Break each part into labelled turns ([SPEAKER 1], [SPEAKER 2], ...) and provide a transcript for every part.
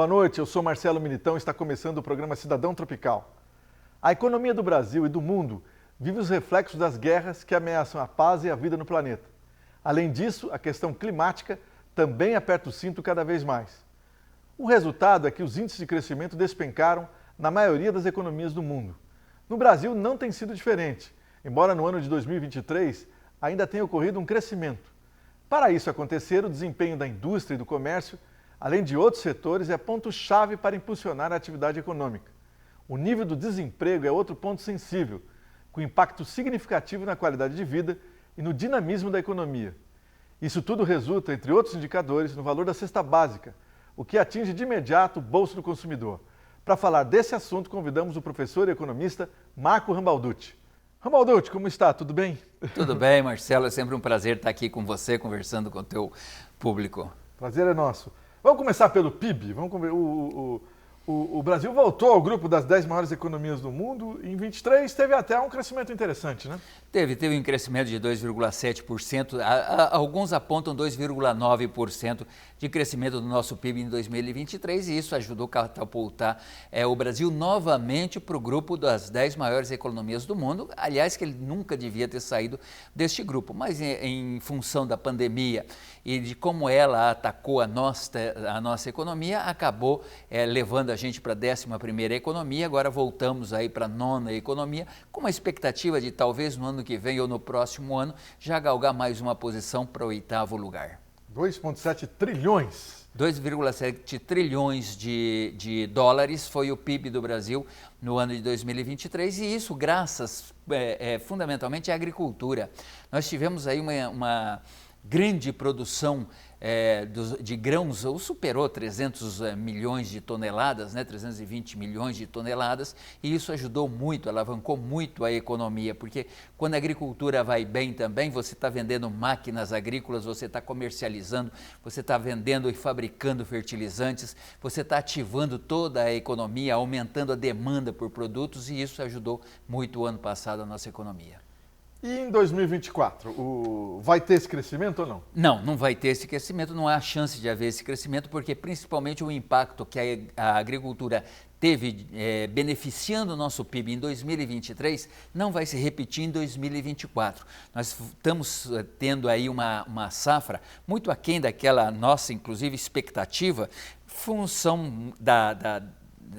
[SPEAKER 1] Boa noite, eu sou Marcelo Militão e está começando o programa Cidadão Tropical. A economia do Brasil e do mundo vive os reflexos das guerras que ameaçam a paz e a vida no planeta. Além disso, a questão climática também aperta o cinto cada vez mais. O resultado é que os índices de crescimento despencaram na maioria das economias do mundo. No Brasil não tem sido diferente, embora no ano de 2023 ainda tenha ocorrido um crescimento. Para isso acontecer, o desempenho da indústria e do comércio, além de outros setores, é ponto-chave para impulsionar a atividade econômica. O nível do desemprego é outro ponto sensível, com impacto significativo na qualidade de vida e no dinamismo da economia. Isso tudo resulta, entre outros indicadores, no valor da cesta básica, o que atinge de imediato o bolso do consumidor. Para falar desse assunto, convidamos o professor e economista Marco Rambalducci. Rambalducci, como está? Tudo bem?
[SPEAKER 2] Tudo bem, Marcelo. É sempre um prazer estar aqui com você, conversando com o teu público.
[SPEAKER 1] Prazer é nosso. Vamos começar pelo PIB. O Brasil voltou ao grupo das 10 maiores economias do mundo. Em 23 teve até um crescimento interessante, né?
[SPEAKER 2] Teve um crescimento de 2,7%, alguns apontam 2,9% de crescimento do nosso PIB em 2023 e isso ajudou a catapultar o Brasil novamente para o grupo das 10 maiores economias do mundo. Aliás, que ele nunca devia ter saído deste grupo, mas em função da pandemia e de como ela atacou a nossa economia, acabou levando a gente para a 11ª economia, agora voltamos aí para a 9ª economia, com uma expectativa de talvez no ano que vem ou no próximo ano já galgar mais uma posição para o 8º lugar.
[SPEAKER 1] 2,7 trilhões.
[SPEAKER 2] 2,7 trilhões de dólares foi o PIB do Brasil no ano de 2023 e isso graças fundamentalmente à agricultura. Nós tivemos aí uma grande produção de grãos, ou superou 300 milhões de toneladas, 320 milhões de toneladas, e isso ajudou muito, alavancou muito a economia, porque quando a agricultura vai bem também, você está vendendo máquinas agrícolas, você está comercializando, você está vendendo e fabricando fertilizantes, você está ativando toda a economia, aumentando a demanda por produtos, e isso ajudou muito o ano passado a nossa economia.
[SPEAKER 1] E em 2024, vai ter esse crescimento ou não?
[SPEAKER 2] Não vai ter esse crescimento, não há chance de haver esse crescimento, porque principalmente o impacto que a agricultura teve beneficiando o nosso PIB em 2023 não vai se repetir em 2024. Nós estamos tendo aí uma safra muito aquém daquela nossa, inclusive, expectativa, função da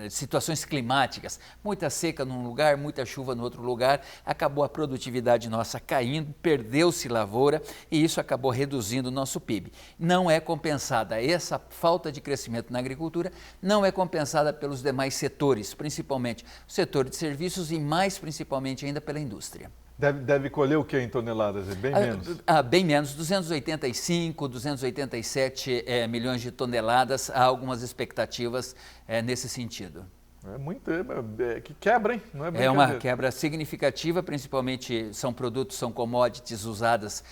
[SPEAKER 2] situações climáticas, muita seca num lugar, muita chuva no outro lugar, acabou a produtividade nossa caindo, perdeu-se lavoura e isso acabou reduzindo o nosso PIB. Não é compensada, essa falta de crescimento na agricultura não é compensada pelos demais setores, principalmente o setor de serviços e mais principalmente ainda pela indústria.
[SPEAKER 1] Deve colher o que em toneladas? É bem menos?
[SPEAKER 2] Bem menos, 285, 287 milhões de toneladas, há algumas expectativas nesse sentido.
[SPEAKER 1] É muito, que quebra, hein? Não é
[SPEAKER 2] uma quebra significativa, principalmente são commodities usadas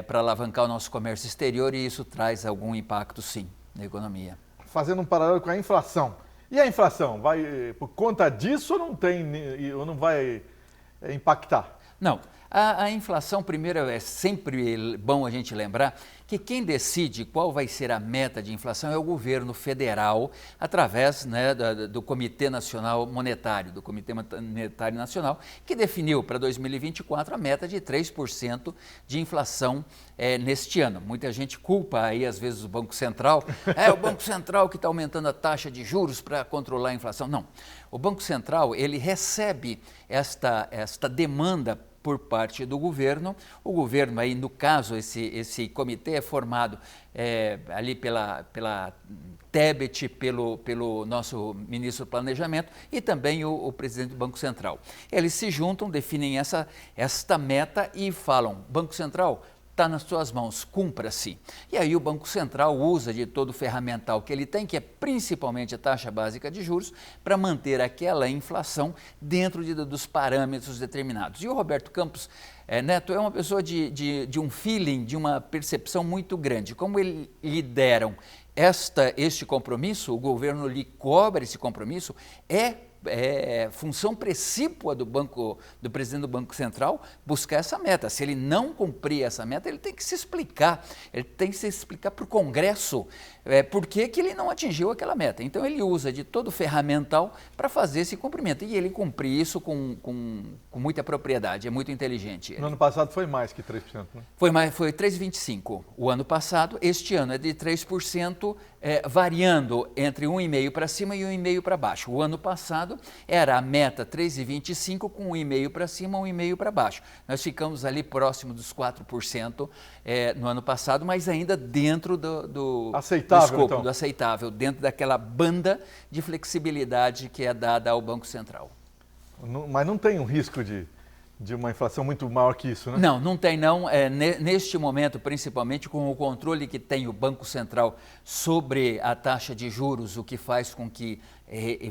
[SPEAKER 2] para alavancar o nosso comércio exterior e isso traz algum impacto, sim, na economia.
[SPEAKER 1] Fazendo um paralelo com a inflação. E a inflação, vai por conta disso ou não vai impactar?
[SPEAKER 2] Não, a inflação, primeiro, é sempre bom a gente lembrar que quem decide qual vai ser a meta de inflação é o governo federal, através do Comitê Nacional Monetário, do Comitê Monetário Nacional, que definiu para 2024 a meta de 3% de inflação neste ano. Muita gente culpa aí, às vezes, o Banco Central. O Banco Central que está aumentando a taxa de juros para controlar a inflação. Não, o Banco Central, ele recebe esta demanda por parte do governo. O governo, aí, no caso, esse comitê é formado ali pela Tebet, pelo nosso ministro do Planejamento e também o presidente do Banco Central. Eles se juntam, definem esta meta e falam: Banco Central, está nas suas mãos, cumpra-se. E aí o Banco Central usa de todo o ferramental que ele tem, que é principalmente a taxa básica de juros, para manter aquela inflação dentro dos parâmetros determinados. E o Roberto Campos Neto é uma pessoa de um feeling, de uma percepção muito grande. Como lhe deram este compromisso, o governo lhe cobra esse compromisso, é função precípua do presidente do Banco Central buscar essa meta. Se ele não cumprir essa meta, ele tem que se explicar. Ele tem que se explicar para o Congresso por que ele não atingiu aquela meta. Então ele usa de todo o ferramental para fazer esse cumprimento. E ele cumpre isso com muita propriedade, é muito inteligente.
[SPEAKER 1] No ano passado foi mais que 3%, né?
[SPEAKER 2] Foi 3,25% o ano passado. Este ano é de 3%, variando entre 1,5% para cima e 1,5% para baixo. O ano passado era a meta 3,25% com 1,5% para cima, 1,5% para baixo. Nós ficamos ali próximo dos 4% no ano passado, mas ainda dentro do escopo, então, do aceitável, dentro daquela banda de flexibilidade que é dada ao Banco Central.
[SPEAKER 1] Mas não tem um risco de uma inflação muito maior que isso, né?
[SPEAKER 2] Não tem não. Neste momento, principalmente com o controle que tem o Banco Central sobre a taxa de juros, o que faz com que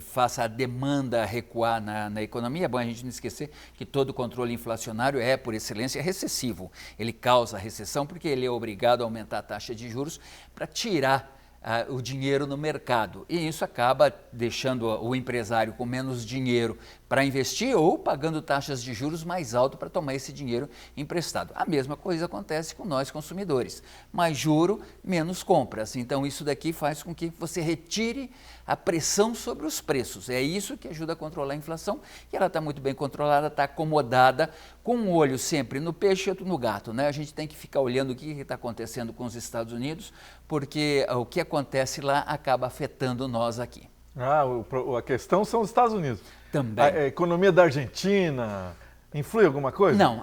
[SPEAKER 2] faça a demanda recuar na economia. É bom a gente não esquecer que todo controle inflacionário é, por excelência, recessivo. Ele causa recessão porque ele é obrigado a aumentar a taxa de juros para tirar o dinheiro no mercado, e isso acaba deixando o empresário com menos dinheiro para investir ou pagando taxas de juros mais altas para tomar esse dinheiro emprestado. A mesma coisa acontece com nós consumidores, mais juro, menos compras. Então isso daqui faz com que você retire a pressão sobre os preços. É isso que ajuda a controlar a inflação, e ela está muito bem controlada, está acomodada, com um olho sempre no peixe e outro no gato, né? A gente tem que ficar olhando o que está acontecendo com os Estados Unidos, porque o que acontece lá acaba afetando nós aqui.
[SPEAKER 1] A questão são os Estados Unidos.
[SPEAKER 2] Também.
[SPEAKER 1] A economia da Argentina influi alguma coisa?
[SPEAKER 2] Não,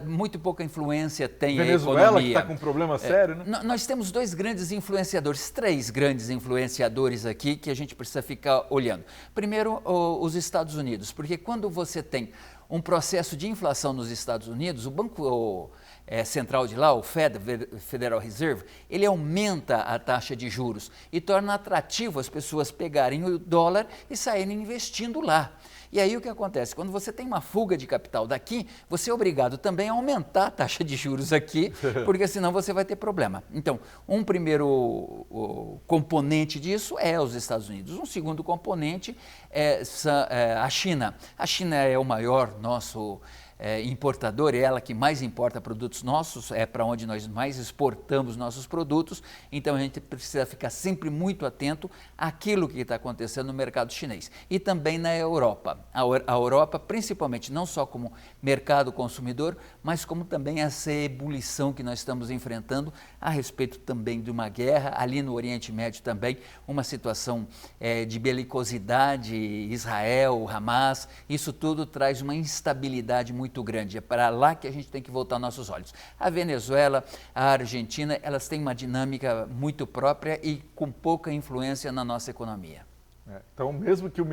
[SPEAKER 2] muito pouca influência tem a economia.
[SPEAKER 1] Venezuela, que está com um problema sério, né?
[SPEAKER 2] Nós temos três grandes influenciadores aqui que a gente precisa ficar olhando. Primeiro, os Estados Unidos, porque quando você tem um processo de inflação nos Estados Unidos, o Banco Central de lá, o Federal Reserve, ele aumenta a taxa de juros e torna atrativo as pessoas pegarem o dólar e saírem investindo lá. E aí o que acontece? Quando você tem uma fuga de capital daqui, você é obrigado também a aumentar a taxa de juros aqui, porque senão você vai ter problema. Então, um primeiro componente disso é os Estados Unidos. Um segundo componente é a China. A China é o maior nosso importador, é ela que mais importa produtos nossos, é para onde nós mais exportamos nossos produtos, então a gente precisa ficar sempre muito atento àquilo que está acontecendo no mercado chinês. E também na Europa. A Europa, principalmente, não só como mercado consumidor, mas como também essa ebulição que nós estamos enfrentando a respeito também de uma guerra, ali no Oriente Médio também, uma situação de belicosidade, Israel, Hamas, isso tudo traz uma instabilidade muito grande. É para lá que a gente tem que voltar nossos olhos. A Venezuela, a Argentina, elas têm uma dinâmica muito própria e com pouca influência na nossa economia.
[SPEAKER 1] Então, mesmo que o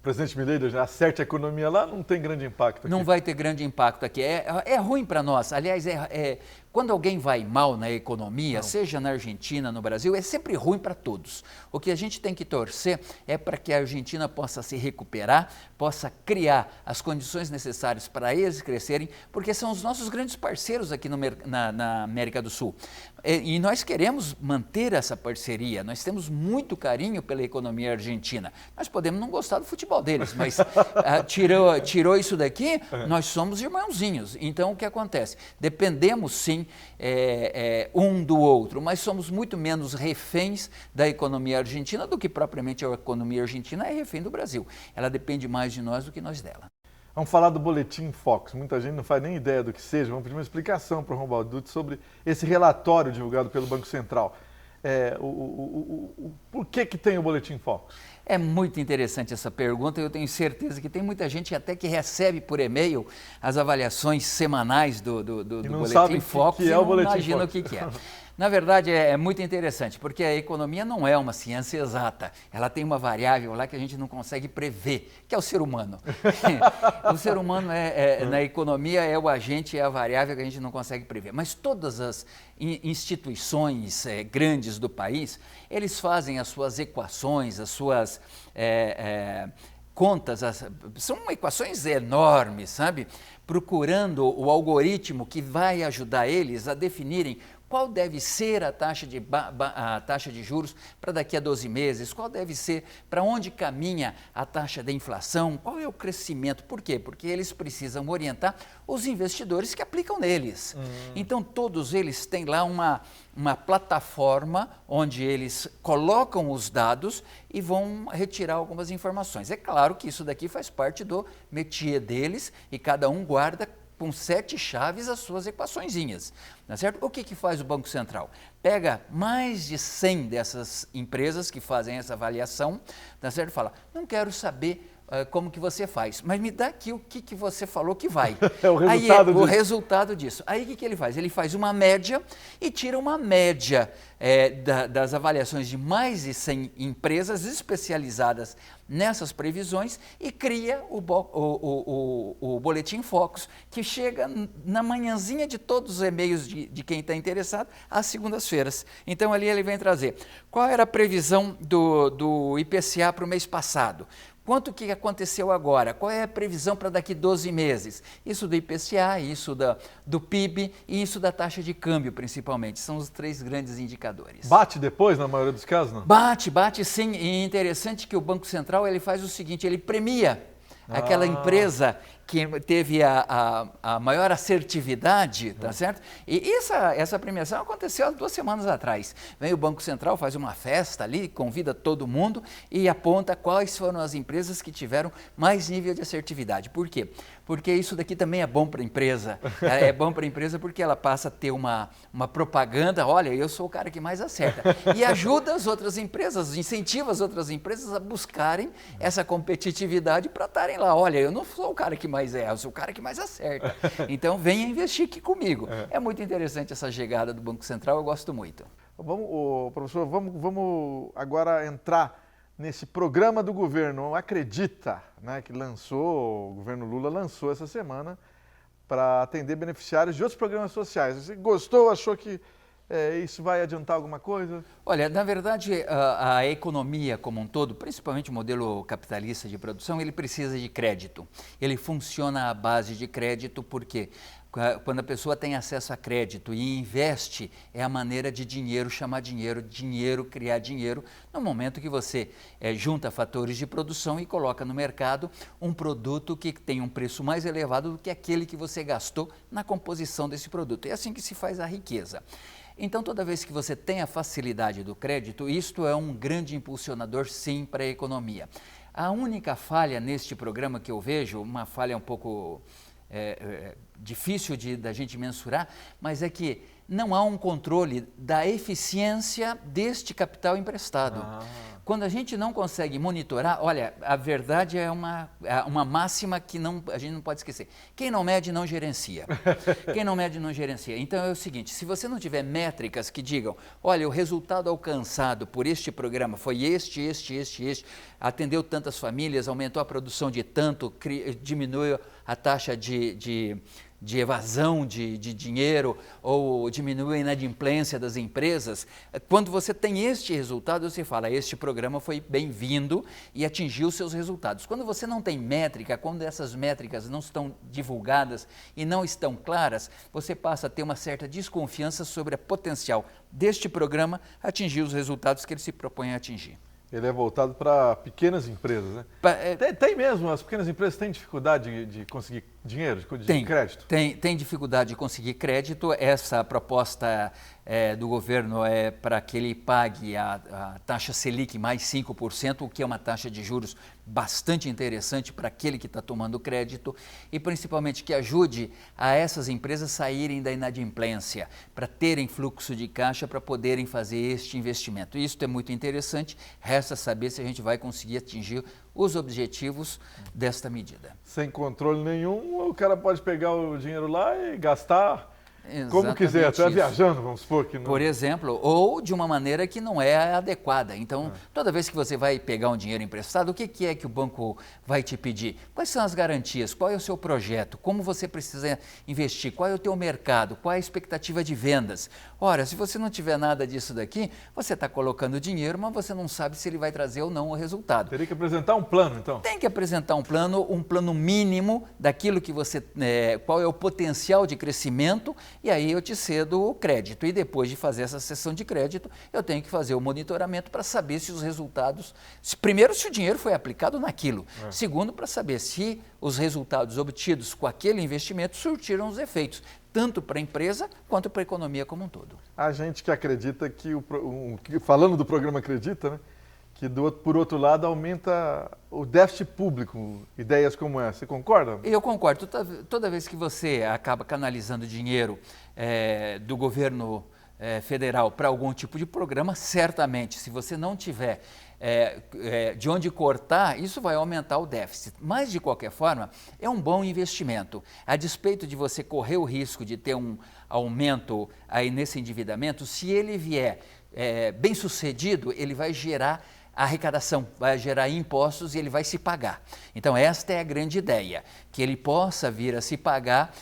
[SPEAKER 1] presidente Milei acerte a economia lá, não tem grande impacto aqui.
[SPEAKER 2] Não vai ter grande impacto aqui. É ruim para nós. Aliás, quando alguém vai mal na economia, seja na Argentina, no Brasil, é sempre ruim para todos. O que a gente tem que torcer é para que a Argentina possa se recuperar, possa criar as condições necessárias para eles crescerem, porque são os nossos grandes parceiros aqui na América do Sul. E nós queremos manter essa parceria, nós temos muito carinho pela economia argentina. Nós podemos não gostar do futebol deles, mas tirou isso daqui, nós somos irmãozinhos. Então, o que acontece? Dependemos, sim, um do outro, mas somos muito menos reféns da economia argentina do que propriamente a economia argentina é refém do Brasil. Ela depende mais de nós do que nós dela.
[SPEAKER 1] Vamos falar do Boletim Focus. Muita gente não faz nem ideia do que seja. Vamos pedir uma explicação para o Ron Balducci sobre esse relatório divulgado pelo Banco Central. Por que tem o Boletim Focus?
[SPEAKER 2] É muito interessante essa pergunta. Eu tenho certeza que tem muita gente até que recebe por e-mail as avaliações semanais do Boletim Focus e não imagina o que é. Na verdade, é muito interessante, porque a economia não é uma ciência exata. Ela tem uma variável lá que a gente não consegue prever, que é o ser humano. O ser humano, na economia, é o agente, é a variável que a gente não consegue prever. Mas todas as instituições grandes do país, eles fazem as suas equações, as suas contas, são equações enormes, sabe? Procurando o algoritmo que vai ajudar eles a definirem Qual deve ser a taxa de juros para daqui a 12 meses? Qual deve ser, para onde caminha a taxa da inflação? Qual é o crescimento? Por quê? Porque eles precisam orientar os investidores que aplicam neles. Então, todos eles têm lá uma plataforma onde eles colocam os dados e vão retirar algumas informações. É claro que isso daqui faz parte do métier deles e cada um guarda com 7 chaves as suas equaçõezinhas, não é certo? O que faz o Banco Central? Pega mais de 100 dessas empresas que fazem essa avaliação, não é certo? Fala, não quero saber como que você faz, mas me dá aqui o que você falou que vai.
[SPEAKER 1] É o resultado disso.
[SPEAKER 2] O resultado disso. Aí o que ele faz? Ele faz uma média e tira uma média das avaliações de mais de 100 empresas especializadas nessas previsões e cria o Boletim Focus, que chega na manhãzinha de todos os e-mails de quem está interessado, às segundas-feiras. Então ali ele vem trazer qual era a previsão do IPCA para o mês passado. Quanto que aconteceu agora? Qual é a previsão para daqui 12 meses? Isso do IPCA, isso do PIB e isso da taxa de câmbio, principalmente. São os 3 grandes indicadores.
[SPEAKER 1] Bate depois, na maioria dos casos, não?
[SPEAKER 2] Bate sim. E é interessante que o Banco Central ele faz o seguinte, ele premia aquela empresa que teve a maior assertividade, tá certo? E essa premiação aconteceu há 2 semanas atrás. Vem o Banco Central, faz uma festa ali, convida todo mundo e aponta quais foram as empresas que tiveram mais nível de assertividade. Por quê? Porque isso daqui também é bom para a empresa. É bom para a empresa porque ela passa a ter uma propaganda, olha, eu sou o cara que mais acerta. E ajuda as outras empresas, incentiva as outras empresas a buscarem essa competitividade para estarem lá. Olha, eu não sou o cara que mais erra, eu sou o cara que mais acerta. Então venha investir aqui comigo. É muito interessante essa chegada do Banco Central, eu gosto muito.
[SPEAKER 1] Professor, vamos agora entrar nesse programa do governo Acredita, né, que o governo Lula lançou essa semana para atender beneficiários de outros programas sociais. Você gostou, achou que isso vai adiantar alguma coisa?
[SPEAKER 2] Olha, na verdade, a economia como um todo, principalmente o modelo capitalista de produção, ele precisa de crédito. Ele funciona à base de crédito porque quando a pessoa tem acesso a crédito e investe, é a maneira de dinheiro chamar dinheiro, criar dinheiro, no momento que você junta fatores de produção e coloca no mercado um produto que tem um preço mais elevado do que aquele que você gastou na composição desse produto. É assim que se faz a riqueza. Então, toda vez que você tem a facilidade do crédito, isto é um grande impulsionador, sim, para a economia. A única falha neste programa que eu vejo, uma falha um pouco difícil da gente mensurar, mas é que não há um controle da eficiência deste capital emprestado. Quando a gente não consegue monitorar, olha, a verdade é uma máxima que a gente não pode esquecer. Quem não mede, não gerencia. Quem não mede, não gerencia. Então é o seguinte, se você não tiver métricas que digam, olha, o resultado alcançado por este programa foi este, atendeu tantas famílias, aumentou a produção de tanto, diminuiu a taxa de evasão de dinheiro ou diminui a inadimplência das empresas, quando você tem este resultado, você fala, este programa foi bem-vindo e atingiu seus resultados. Quando você não tem métrica, quando essas métricas não estão divulgadas e não estão claras, você passa a ter uma certa desconfiança sobre a potencial deste programa atingir os resultados que ele se propõe a atingir.
[SPEAKER 1] Ele é voltado para pequenas empresas, né? Tem mesmo, as pequenas empresas têm dificuldade de conseguir dinheiro, de crédito?
[SPEAKER 2] Tem dificuldade de conseguir crédito. Essa proposta do governo é para que ele pague a taxa Selic mais 5%, o que é uma taxa de juros bastante interessante para aquele que está tomando crédito e principalmente que ajude a essas empresas saírem da inadimplência, para terem fluxo de caixa para poderem fazer este investimento. Isso é muito interessante, resta saber se a gente vai conseguir atingir os objetivos desta medida.
[SPEAKER 1] Sem controle nenhum, o cara pode pegar o dinheiro lá e gastar
[SPEAKER 2] Exatamente
[SPEAKER 1] como quiser, até viajando, vamos supor que não.
[SPEAKER 2] Por exemplo, ou de uma maneira que não é adequada. Então, toda vez que você vai pegar um dinheiro emprestado, o que é que o banco vai te pedir? Quais são as garantias? Qual é o seu projeto? Como você precisa investir? Qual é o teu mercado? Qual é a expectativa de vendas? Ora, se você não tiver nada disso daqui, você está colocando dinheiro, mas você não sabe se ele vai trazer ou não o resultado.
[SPEAKER 1] Teria que apresentar um plano, então?
[SPEAKER 2] Tem que apresentar um plano mínimo daquilo que você, qual é o potencial de crescimento e aí eu te cedo o crédito. E depois de fazer essa cessão de crédito, eu tenho que fazer o monitoramento para saber se os resultados, primeiro, se o dinheiro foi aplicado naquilo. Segundo, para saber se os resultados obtidos com aquele investimento surtiram os efeitos, tanto para a empresa quanto para a economia como um todo.
[SPEAKER 1] A gente que acredita que, falando do programa Acredita, né, que por outro lado aumenta o déficit público, ideias como essa. Você concorda?
[SPEAKER 2] Eu concordo. Toda vez que você acaba canalizando dinheiro do governo federal para algum tipo de programa, certamente, se você não tiver de onde cortar, isso vai aumentar o déficit. Mas, de qualquer forma, é um bom investimento. A despeito de você correr o risco de ter um aumento aí nesse endividamento, se ele vier bem sucedido, ele vai gerar arrecadação, vai gerar impostos e ele vai se pagar. Então, esta é a grande ideia, que ele possa vir a se pagar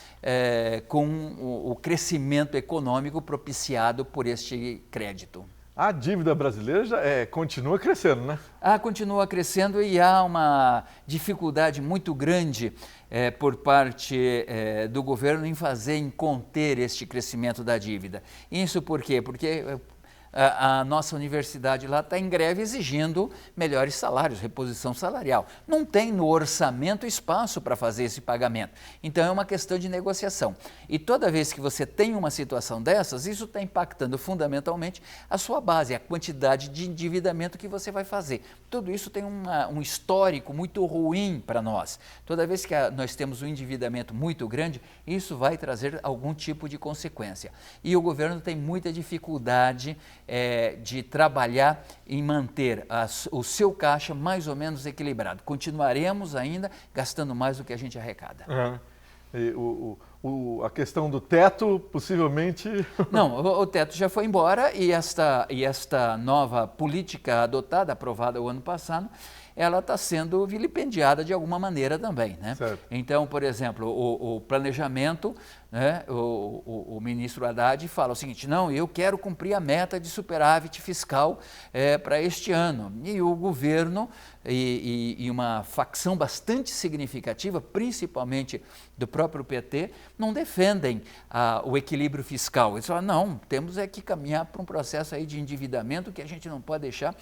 [SPEAKER 2] com o crescimento econômico propiciado por este crédito.
[SPEAKER 1] A dívida brasileira continua crescendo, né?
[SPEAKER 2] Continua crescendo e há uma dificuldade muito grande por parte do governo em conter este crescimento da dívida. Isso por quê? Porque a nossa universidade lá está em greve exigindo melhores salários, reposição salarial. Não tem no orçamento espaço para fazer esse pagamento. Então é uma questão de negociação. E toda vez que você tem uma situação dessas, isso está impactando fundamentalmente a sua base, a quantidade de endividamento que você vai fazer. Tudo isso tem um histórico muito ruim para nós. Toda vez que nós temos um endividamento muito grande, isso vai trazer algum tipo de consequência. E o governo tem muita dificuldade de trabalhar em manter o seu caixa mais ou menos equilibrado. Continuaremos ainda gastando mais do que a gente arrecada.
[SPEAKER 1] A questão do teto, possivelmente...
[SPEAKER 2] Não, o teto já foi embora e esta nova política adotada, aprovada o ano passado, ela está sendo vilipendiada de alguma maneira também, né? Então, por exemplo, o planejamento, né, o ministro Haddad fala o seguinte: não, eu quero cumprir a meta de superávit fiscal para este ano. E o governo e uma facção bastante significativa, principalmente do próprio PT, não defendem o equilíbrio fiscal. Eles falam, não, temos que caminhar para um processo aí de endividamento que a gente não pode deixar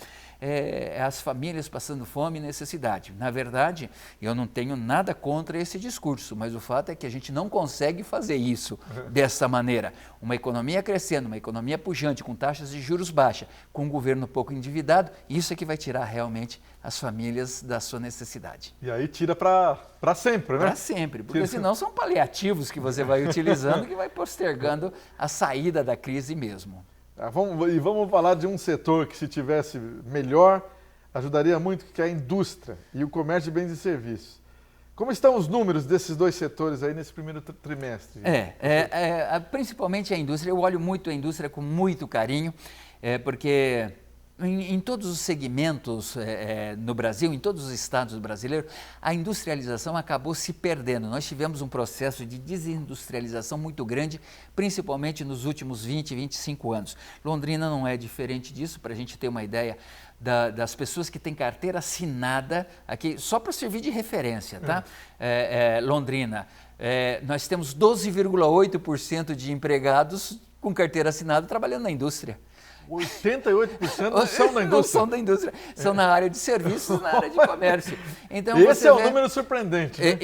[SPEAKER 2] as famílias passando fome e necessidade. Na verdade, eu não tenho nada contra esse discurso, mas o fato é que a gente não consegue fazer isso dessa maneira. Uma economia crescendo, uma economia pujante, com taxas de juros baixas, com um governo pouco endividado, isso é que vai tirar realmente as famílias da sua necessidade.
[SPEAKER 1] E aí tira para sempre, né?
[SPEAKER 2] Para sempre, porque senão são paliativos que você vai utilizando que vai postergando a saída da crise mesmo.
[SPEAKER 1] Vamos falar de um setor que, se tivesse melhor, ajudaria muito, que é a indústria e o comércio de bens e serviços. Como estão os números desses dois setores aí nesse primeiro trimestre?
[SPEAKER 2] Principalmente a indústria. Eu olho muito a indústria com muito carinho, porque em todos os segmentos no Brasil, em todos os estados brasileiros, a industrialização acabou se perdendo. Nós tivemos um processo de desindustrialização muito grande, principalmente nos últimos 20, 25 anos. Londrina não é diferente disso, para a gente ter uma ideia das pessoas que têm carteira assinada aqui, só para servir de referência, tá? Londrina, nós temos 12,8% de empregados com carteira assinada trabalhando na indústria.
[SPEAKER 1] 88% não são da indústria.
[SPEAKER 2] Não são da indústria, são na área de serviços, na área de comércio. Então,
[SPEAKER 1] esse é um número surpreendente. Né?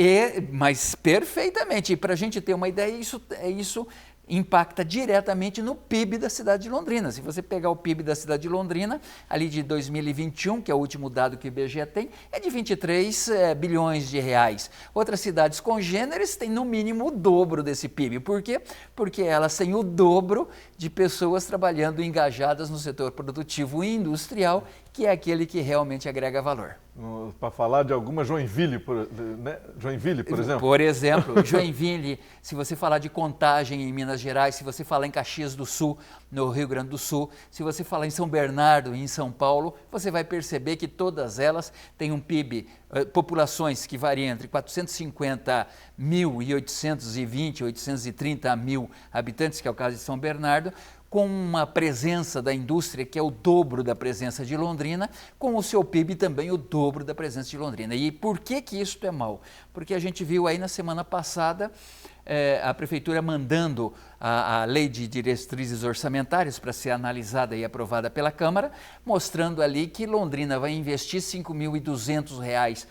[SPEAKER 2] Mas perfeitamente. E para a gente ter uma ideia, isso impacta diretamente no PIB da cidade de Londrina. Se você pegar o PIB da cidade de Londrina, ali de 2021, que é o último dado que o IBGE tem, é de 23 bilhões de reais. Outras cidades congêneres têm no mínimo o dobro desse PIB. Por quê? Porque elas têm o dobro de pessoas trabalhando engajadas no setor produtivo e industrial, que é aquele que realmente agrega valor.
[SPEAKER 1] Para falar de alguma Joinville, Joinville, por exemplo?
[SPEAKER 2] Por exemplo, Joinville, se você falar de Contagem em Minas Gerais, se você falar em Caxias do Sul, no Rio Grande do Sul, se você falar em São Bernardo, em São Paulo, você vai perceber que todas elas têm um PIB, populações que variam entre 450 mil e 820, 830 mil habitantes, que é o caso de São Bernardo, com uma presença da indústria que é o dobro da presença de Londrina, com o seu PIB também o dobro da presença de Londrina. E por que isso é mal? Porque a gente viu aí na semana passada a Prefeitura mandando a Lei de Diretrizes Orçamentárias para ser analisada e aprovada pela Câmara, mostrando ali que Londrina vai investir R$ 5.200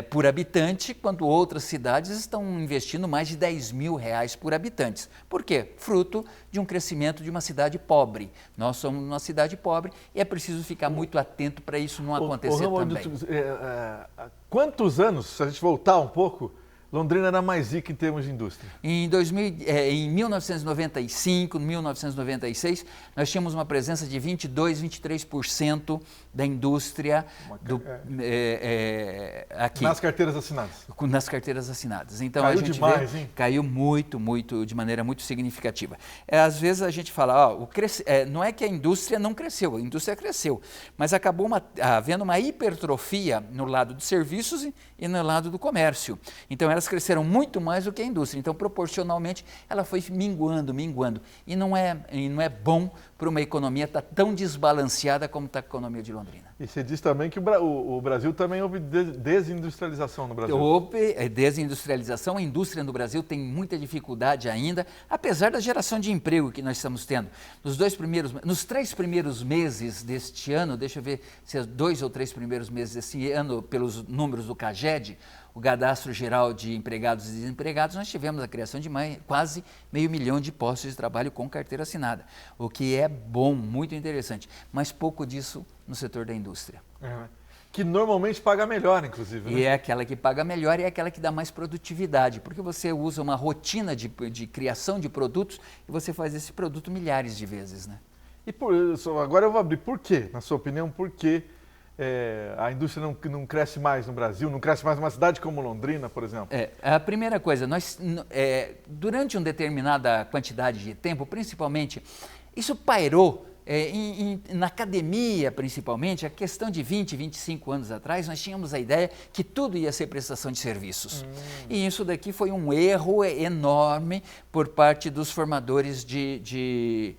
[SPEAKER 2] por habitante, quando outras cidades estão investindo mais de R$ 10.000 por habitante. Por quê? Fruto de um crescimento de uma cidade pobre. Nós somos uma cidade pobre e é preciso ficar muito atento para isso não acontecer também.
[SPEAKER 1] Quantos anos, se a gente voltar um pouco, Londrina era mais rica em termos de indústria?
[SPEAKER 2] Em 1995, 1996, nós tínhamos uma presença de 22%, 23% da indústria aqui.
[SPEAKER 1] Nas carteiras assinadas?
[SPEAKER 2] Nas carteiras assinadas. Então,
[SPEAKER 1] caiu
[SPEAKER 2] a gente
[SPEAKER 1] demais, hein?
[SPEAKER 2] Caiu muito, de maneira muito significativa. Às vezes a gente fala, não é que a indústria não cresceu, a indústria cresceu, mas acabou havendo uma hipertrofia no lado dos serviços e no lado do comércio. Então, elas cresceram muito mais do que a indústria. Então, proporcionalmente, ela foi minguando. E não é bom para uma economia estar tão desbalanceada como está a economia de Londrina.
[SPEAKER 1] E você diz também que o Brasil também houve desindustrialização no Brasil.
[SPEAKER 2] Houve desindustrialização, a indústria no Brasil tem muita dificuldade ainda, apesar da geração de emprego que nós estamos tendo. Nos 3 primeiros meses deste ano, deixa eu ver se é 2 ou 3 primeiros meses desse ano, pelos números do CAGED, o Cadastro Geral de Empregados e Desempregados, nós tivemos a criação de quase 500 mil de postos de trabalho com carteira assinada, o que é bom, muito interessante, mas pouco disso no setor da indústria.
[SPEAKER 1] Que normalmente paga melhor, inclusive. Né?
[SPEAKER 2] E é aquela que paga melhor e é aquela que dá mais produtividade, porque você usa uma rotina de criação de produtos e você faz esse produto milhares de vezes. Né?
[SPEAKER 1] E agora eu vou abrir, por quê? Na sua opinião, por quê? A indústria não cresce mais no Brasil, não cresce mais numa cidade como Londrina, por exemplo?
[SPEAKER 2] A primeira coisa, durante uma determinada quantidade de tempo, principalmente, isso pairou na academia, principalmente, a questão de 20, 25 anos atrás, nós tínhamos a ideia que tudo ia ser prestação de serviços. E isso daqui foi um erro enorme por parte dos formadores de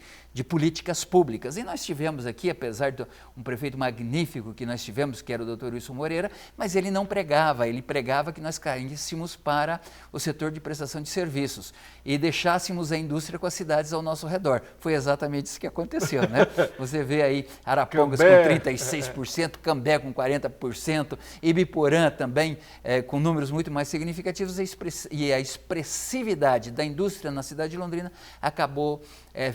[SPEAKER 2] políticas públicas. E nós tivemos aqui, apesar de um prefeito magnífico que nós tivemos, que era o Dr. Wilson Moreira, mas ele não pregava, ele pregava que nós caíssemos para o setor de prestação de serviços e deixássemos a indústria com as cidades ao nosso redor. Foi exatamente isso que aconteceu, né? Você vê aí Arapongas com 36%, Cambé com 40%, Ibiporã também com números muito mais significativos e a expressividade da indústria na cidade de Londrina acabou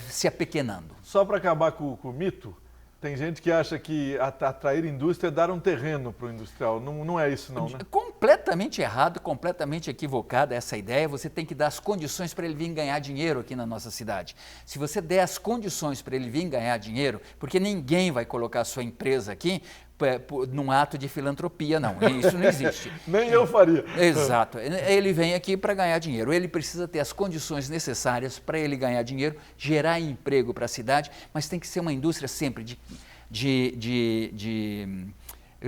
[SPEAKER 2] se apequenando.
[SPEAKER 1] Só para acabar com o mito, tem gente que acha que atrair indústria é dar um terreno para o industrial. Não é isso não, né?
[SPEAKER 2] Completamente errado, completamente equivocada essa ideia. Você tem que dar as condições para ele vir ganhar dinheiro aqui na nossa cidade. Se você der as condições para ele vir ganhar dinheiro, porque ninguém vai colocar a sua empresa aqui num ato de filantropia, não. Isso não existe.
[SPEAKER 1] Nem eu faria.
[SPEAKER 2] Exato. Ele vem aqui para ganhar dinheiro. Ele precisa ter as condições necessárias para ele ganhar dinheiro, gerar emprego para a cidade, mas tem que ser uma indústria sempre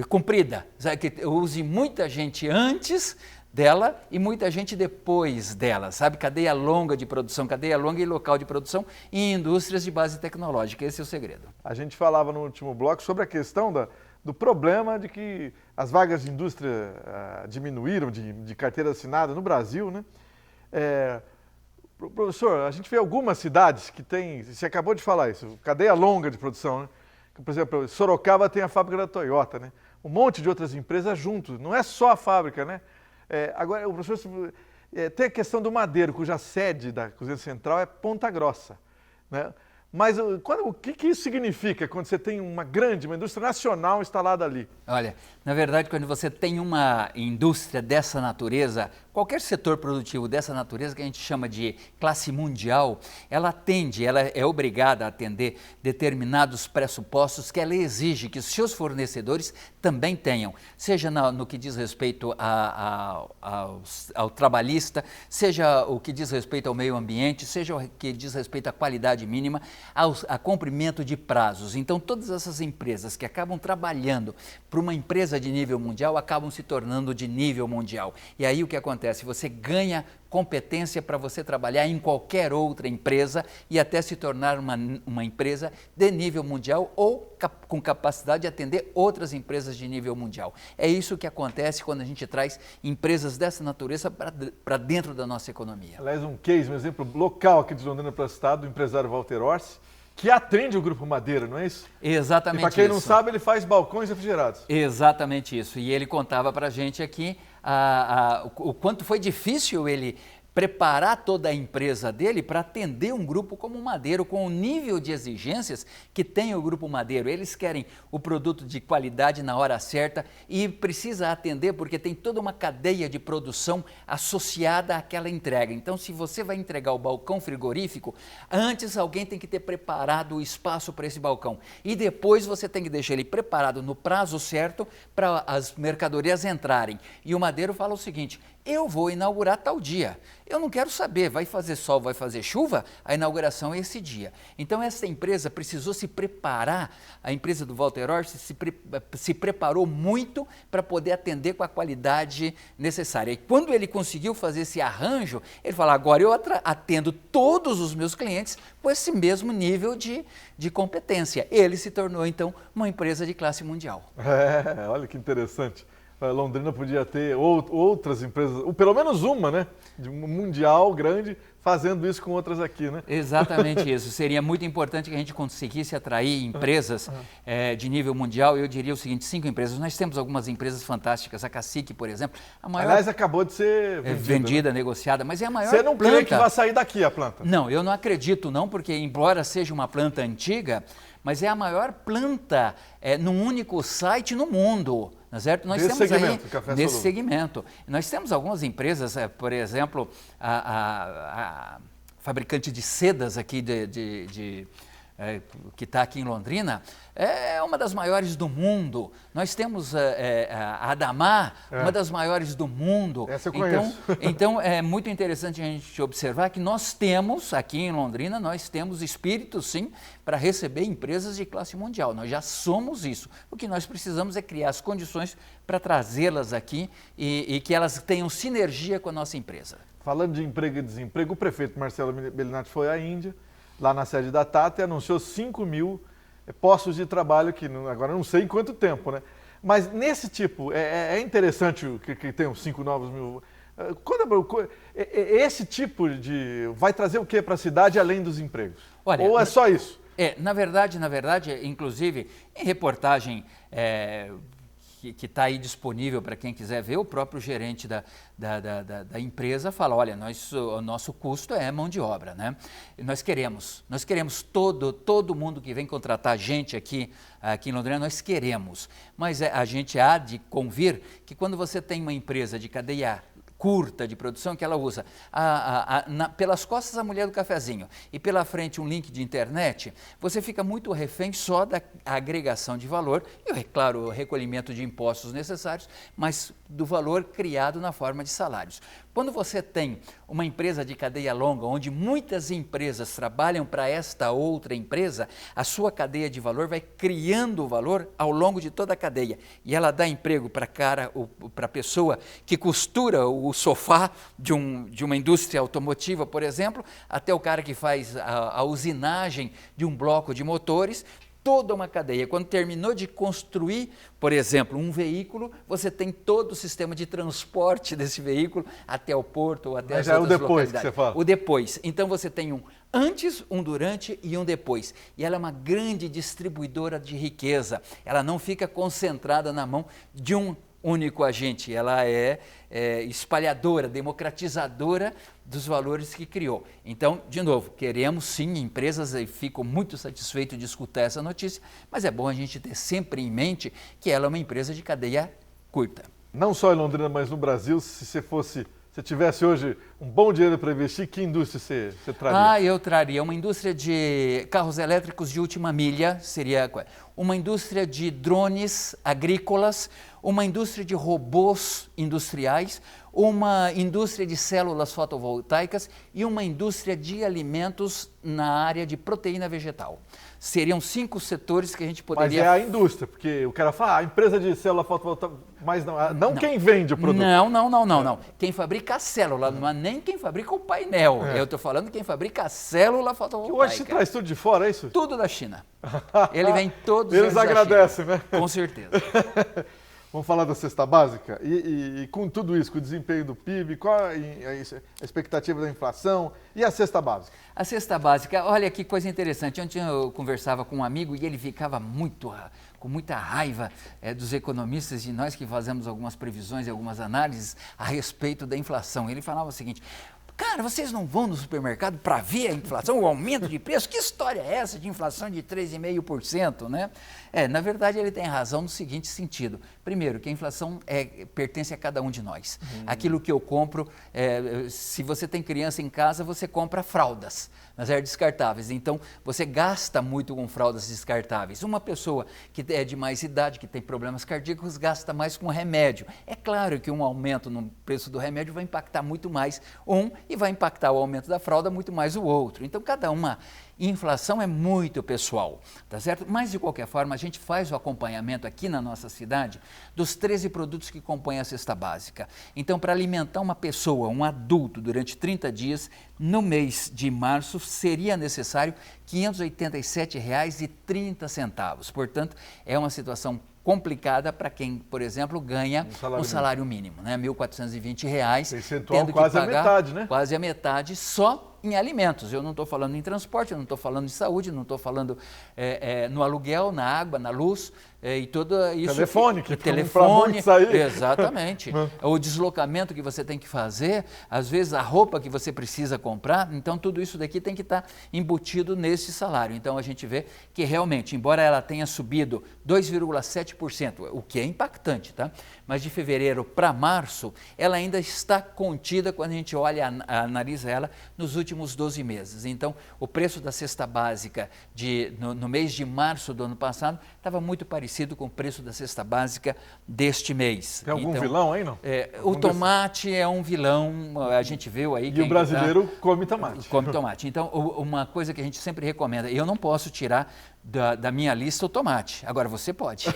[SPEAKER 2] comprida, que use muita gente antes dela e muita gente depois dela, sabe? Cadeia longa de produção, cadeia longa e local de produção em indústrias de base tecnológica. Esse é o segredo.
[SPEAKER 1] A gente falava no último bloco sobre a questão do problema de que as vagas de indústria diminuíram, de carteira assinada no Brasil, né? Professor, a gente vê algumas cidades que tem, você acabou de falar isso, cadeia longa de produção, né? Por exemplo, Sorocaba tem a fábrica da Toyota, né? Um monte de outras empresas juntos, não é só a fábrica, né? Agora, o professor, tem a questão do Madeiro, cuja sede da Cozinha Central é Ponta Grossa, né? Mas o que isso significa quando você tem uma indústria nacional instalada ali?
[SPEAKER 2] Olha, na verdade, quando você tem uma indústria dessa natureza, qualquer setor produtivo dessa natureza, que a gente chama de classe mundial, ela é obrigada a atender determinados pressupostos que ela exige que os seus fornecedores também tenham, seja no que diz respeito ao trabalhista, seja o que diz respeito ao meio ambiente, seja o que diz respeito à qualidade mínima. a cumprimento de prazos. Então, todas essas empresas que acabam trabalhando para uma empresa de nível mundial acabam se tornando de nível mundial. E aí o que acontece? Você ganha competência para você trabalhar em qualquer outra empresa e até se tornar uma empresa de nível mundial ou com capacidade de atender outras empresas de nível mundial. É isso que acontece quando a gente traz empresas dessa natureza para dentro da nossa economia.
[SPEAKER 1] Aliás, um exemplo local aqui de Londrina para o estado, do empresário Walter Orsi, que atende o Grupo Madeira, não é isso?
[SPEAKER 2] Exatamente isso.
[SPEAKER 1] E para quem não sabe, ele faz balcões refrigerados.
[SPEAKER 2] Exatamente isso. E ele contava para a gente aqui o quanto foi difícil ele preparar toda a empresa dele para atender um grupo como o Madeiro, com o nível de exigências que tem o Grupo Madeiro. Eles querem o produto de qualidade na hora certa e precisa atender porque tem toda uma cadeia de produção associada àquela entrega. Então, se você vai entregar o balcão frigorífico, antes alguém tem que ter preparado o espaço para esse balcão e depois você tem que deixar ele preparado no prazo certo para as mercadorias entrarem. E o Madeiro fala o seguinte: eu vou inaugurar tal dia. Eu não quero saber, vai fazer sol, vai fazer chuva, a inauguração é esse dia. Então essa empresa precisou se preparar, a empresa do Walter Orsi se preparou muito para poder atender com a qualidade necessária. E quando ele conseguiu fazer esse arranjo, ele falou: agora eu atendo todos os meus clientes com esse mesmo nível de competência. Ele se tornou então uma empresa de classe mundial.
[SPEAKER 1] Olha que interessante. Londrina podia ter outras empresas, ou pelo menos uma, né? De um mundial grande, fazendo isso com outras aqui, né?
[SPEAKER 2] Exatamente isso. Seria muito importante que a gente conseguisse atrair empresas de nível mundial. Eu diria o seguinte: 5 empresas. Nós temos algumas empresas fantásticas. A Cacique, por exemplo.
[SPEAKER 1] Aliás, acabou de ser
[SPEAKER 2] vendida,
[SPEAKER 1] né?
[SPEAKER 2] negociada, mas é a maior
[SPEAKER 1] planta. Você não crê que vai sair daqui a planta?
[SPEAKER 2] Não, eu não acredito não, porque embora seja uma planta antiga, mas é a maior planta num único site no mundo. Certo? Nós temos segmento, aí, nesse segmento. Nós temos algumas empresas, por exemplo, a fabricante de sedas aqui que está aqui em Londrina, é uma das maiores do mundo. Nós temos a Adamar, uma das maiores do mundo.
[SPEAKER 1] Essa eu conheço.
[SPEAKER 2] Então é muito interessante a gente observar que nós temos, aqui em Londrina, nós temos espírito, sim, para receber empresas de classe mundial. Nós já somos isso. O que nós precisamos é criar as condições para trazê-las aqui e que elas tenham sinergia com a nossa empresa.
[SPEAKER 1] Falando de emprego e desemprego, o prefeito Marcelo Bellinati foi à Índia, lá na sede da Tata, e anunciou 5 mil postos de trabalho, que agora não sei em quanto tempo, né? Mas nesse tipo, é interessante que tenham 5 novos mil. Esse tipo vai trazer o que para a cidade além dos empregos?
[SPEAKER 2] Olha,
[SPEAKER 1] ou é só isso?
[SPEAKER 2] Na verdade, inclusive, em reportagem que está aí disponível para quem quiser ver, o próprio gerente da empresa fala: olha, o nosso custo é mão de obra, né? Nós queremos todo mundo que vem contratar gente aqui em Londrina, nós queremos, mas a gente há de convir que quando você tem uma empresa de cadeia curta de produção, que ela usa pelas costas a mulher do cafezinho e pela frente um link de internet, você fica muito refém só da agregação de valor e, claro, o recolhimento de impostos necessários, mas do valor criado na forma de salários. Quando você tem uma empresa de cadeia longa, onde muitas empresas trabalham para esta outra empresa, a sua cadeia de valor vai criando valor ao longo de toda a cadeia. E ela dá emprego para a pessoa que costura o sofá de uma indústria automotiva, por exemplo, até o cara que faz a usinagem de um bloco de motores. Toda uma cadeia. Quando terminou de construir, por exemplo, um veículo, você tem todo o sistema de transporte desse veículo até o porto ou até as outras localidades.
[SPEAKER 1] É o depois que você fala.
[SPEAKER 2] O depois. Então você tem um antes, um durante e um depois. E ela é uma grande distribuidora de riqueza. Ela não fica concentrada na mão de um único agente, ela é espalhadora, democratizadora dos valores que criou. Então, de novo, queremos sim empresas, e fico muito satisfeito de escutar essa notícia, mas é bom a gente ter sempre em mente que ela é uma empresa de cadeia curta.
[SPEAKER 1] Não só em Londrina, mas no Brasil, se tivesse hoje um bom dinheiro para investir, que indústria você traria?
[SPEAKER 2] Eu traria uma indústria de carros elétricos de última milha, seria uma indústria de drones agrícolas, uma indústria de robôs industriais, uma indústria de células fotovoltaicas e uma indústria de alimentos na área de proteína vegetal. Seriam 5 setores que a gente poderia...
[SPEAKER 1] Mas é a indústria, porque o cara fala, a empresa de célula fotovoltaica, mas não quem vende o produto.
[SPEAKER 2] Não. Quem fabrica a célula, não é nem quem fabrica o painel. Eu estou falando quem fabrica a célula fotovoltaica.
[SPEAKER 1] Hoje se traz tudo de fora, é isso?
[SPEAKER 2] Tudo da China. Ele vem todos
[SPEAKER 1] eles agradecem,
[SPEAKER 2] da China.
[SPEAKER 1] né?
[SPEAKER 2] Com certeza.
[SPEAKER 1] Vamos falar da cesta básica? E com tudo isso, com o desempenho do PIB, qual a expectativa da inflação e a cesta básica?
[SPEAKER 2] A cesta básica, olha que coisa interessante. Ontem eu conversava com um amigo e ele ficava com muita raiva dos economistas e nós que fazemos algumas previsões e algumas análises a respeito da inflação. Ele falava o seguinte: cara, vocês não vão no supermercado para ver a inflação, o aumento de preço? Que história é essa de inflação de 3,5%, né? Na verdade, ele tem razão no seguinte sentido. Primeiro, que a inflação pertence a cada um de nós. Aquilo que eu compro, se você tem criança em casa, você compra fraldas, mas descartáveis. Então, você gasta muito com fraldas descartáveis. Uma pessoa que é de mais idade, que tem problemas cardíacos, gasta mais com remédio. É claro que um aumento no preço do remédio vai impactar muito mais e vai impactar o aumento da fralda muito mais o outro. Então, cada uma inflação é muito pessoal, tá certo? Mas, de qualquer forma, a gente faz o acompanhamento aqui na nossa cidade dos 13 produtos que compõem a cesta básica. Então, para alimentar uma pessoa, um adulto, durante 30 dias, no mês de março, seria necessário R$ 587,30. Portanto, é uma situação complicada para quem, por exemplo, ganha um salário mínimo, né? R$ 1.420,
[SPEAKER 1] percentual quase a metade, né?
[SPEAKER 2] Quase a metade só em alimentos. Eu não estou falando em transporte, eu não estou falando em saúde, não estou falando no aluguel, na água, na luz e tudo isso.
[SPEAKER 1] Telefone, sair.
[SPEAKER 2] Exatamente. O deslocamento que você tem que fazer, às vezes a roupa que você precisa comprar, então tudo isso daqui tem que estar embutido nesse salário. Então a gente vê que realmente, embora ela tenha subido 2,7%, o que é impactante, tá? Mas de fevereiro para março, ela ainda está contida quando a gente olha, analisa ela nos últimos 12 meses. Então, o preço da cesta básica no mês de março do ano passado estava muito parecido com o preço da cesta básica deste mês.
[SPEAKER 1] Tem algum vilão aí, não?
[SPEAKER 2] O tomate é um vilão, a gente viu aí...
[SPEAKER 1] E o brasileiro come tomate.
[SPEAKER 2] Come tomate. Então, uma coisa que a gente sempre recomenda, eu não posso tirar da minha lista o tomate. Agora, você pode.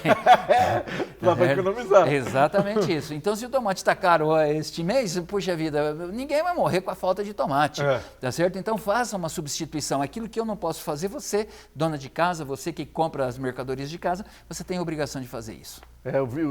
[SPEAKER 1] Lá vai economizar.
[SPEAKER 2] Exatamente isso. Então, se o tomate está caro este mês, puxa vida, ninguém vai morrer com a falta de tomate. Tá certo? Então, faça uma substituição. Aquilo que eu não posso fazer, você, dona de casa, você que compra as mercadorias de casa, você tem a obrigação de fazer isso.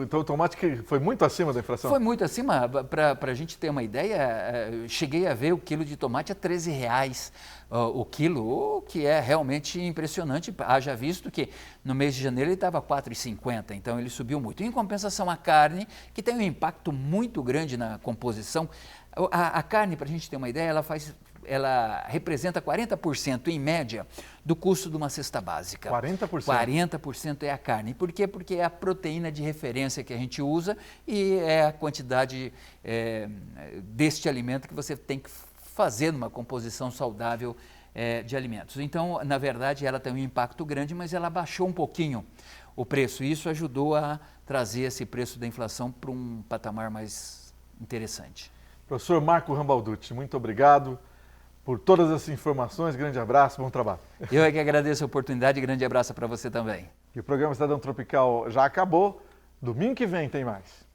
[SPEAKER 1] Então o tomate que foi muito acima da inflação?
[SPEAKER 2] Foi muito acima. Para a gente ter uma ideia, cheguei a ver o quilo de tomate a R$13 o quilo, o que é realmente impressionante. Haja visto que no mês de janeiro ele estava a R$4,50, então ele subiu muito. Em compensação, a carne, que tem um impacto muito grande na composição. A carne, para a gente ter uma ideia, ela representa 40% em média do custo de uma cesta básica.
[SPEAKER 1] 40%?
[SPEAKER 2] 40% é a carne. Por quê? Porque é a proteína de referência que a gente usa e é a quantidade deste alimento que você tem que fazer numa composição saudável de alimentos. Então, na verdade, ela tem um impacto grande, mas ela baixou um pouquinho o preço. E isso ajudou a trazer esse preço da inflação para um patamar mais interessante.
[SPEAKER 1] Professor Marco Rambalducci, muito obrigado por todas essas informações. Grande abraço, bom trabalho.
[SPEAKER 2] Eu é que agradeço a oportunidade e grande abraço para você também.
[SPEAKER 1] E o programa Cidadão Tropical já acabou. Domingo que vem tem mais.